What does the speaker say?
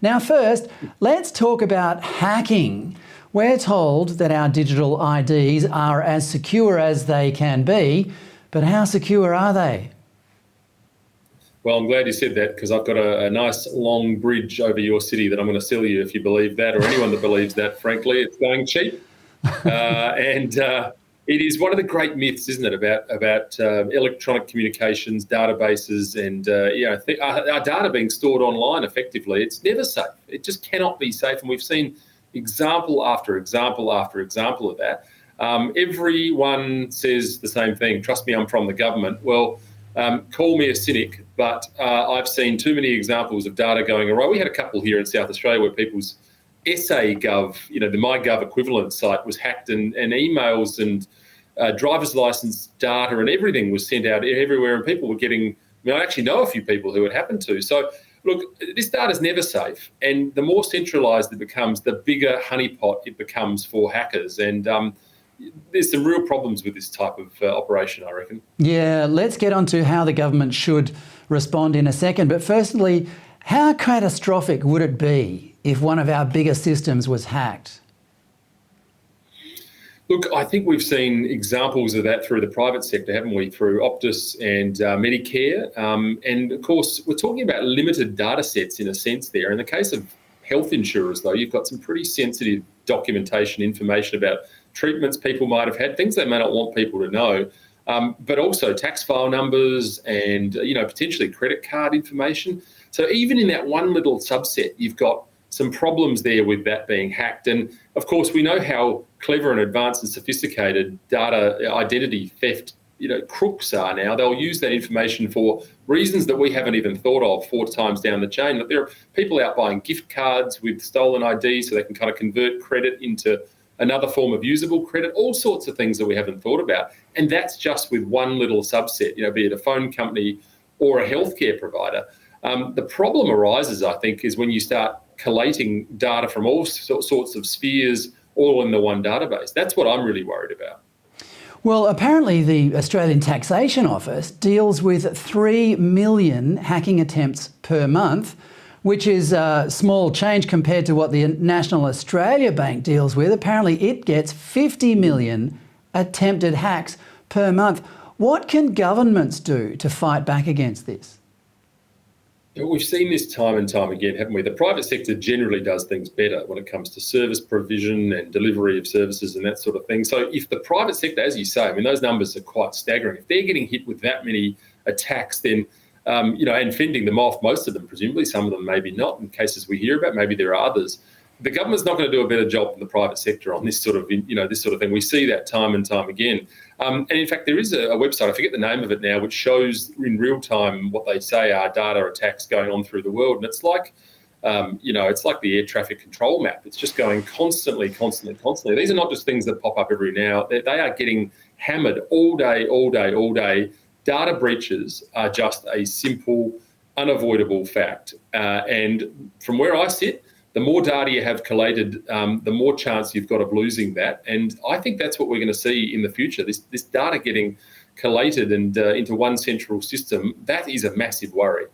Now, first, let's talk about hacking. We're told that our digital IDs are as secure as they can be, but how secure are they? Well, I'm glad you said that, because I've got a nice long bridge over your city that I'm going to sell you if you believe that, or anyone that believes that, frankly. It's going cheap. And it is one of the great myths, isn't it, about electronic communications, databases, and our data being stored online effectively. It's never safe. It just cannot be safe. And we've seen example after example after example of that. Everyone says the same thing. Trust me, I'm from the government. Well, call me a cynic, but I've seen too many examples of data going awry. We had a couple here in South Australia where people's SA.gov, the MyGov equivalent site, was hacked, and emails and driver's license data and everything was sent out everywhere, and people were getting, I actually know a few people who it happened to. So look, this data is never safe, and the more centralised it becomes, the bigger honeypot it becomes for hackers. And there's some real problems with this type of operation, I reckon. Yeah, let's get on to how the government should respond in a second. But firstly, how catastrophic would it be if one of our bigger systems was hacked? Look, I think we've seen examples of that through the private sector, haven't we? Through Optus and Medicare. And of course, we're talking about limited data sets in a sense there. In the case of health insurers, though, you've got some pretty sensitive documentation, information about treatments people might have had, things they may not want people to know, but also tax file numbers and, potentially credit card information. So even in that one little subset, you've got some problems there with that being hacked. And of course, we know how clever and advanced and sophisticated data identity theft, crooks are now. They'll use that information for reasons that we haven't even thought of 4 times down the chain. But there are people out buying gift cards with stolen ID so they can kind of convert credit into another form of usable credit, all sorts of things that we haven't thought about. And that's just with one little subset, be it a phone company or a healthcare provider. The problem arises, I think, is when you start collating data from all sorts of spheres, all in the one database. That's what I'm really worried about. Well, apparently the Australian Taxation Office deals with 3 million hacking attempts per month, which is a small change compared to what the National Australia Bank deals with. Apparently it gets 50 million attempted hacks per month. What can governments do to fight back against this? We've seen this time and time again, haven't we? The private sector generally does things better when it comes to service provision and delivery of services and that sort of thing. So if the private sector, as you say, those numbers are quite staggering. If they're getting hit with that many attacks, then and fending them off, most of them, presumably, some of them maybe not, in cases we hear about, maybe there are others. The government's not going to do a better job than the private sector on this sort of thing. We see that time and time again. And in fact, there is a website, I forget the name of it now, which shows in real time what they say are data attacks going on through the world. And it's like, it's like the air traffic control map. It's just going constantly. These are not just things that pop up every now. They are getting hammered all day. Data breaches are just a simple, unavoidable fact. And from where I sit, the more data you have collated, the more chance you've got of losing that. And I think that's what we're going to see in the future, this data getting collated and into one central system. That is a massive worry.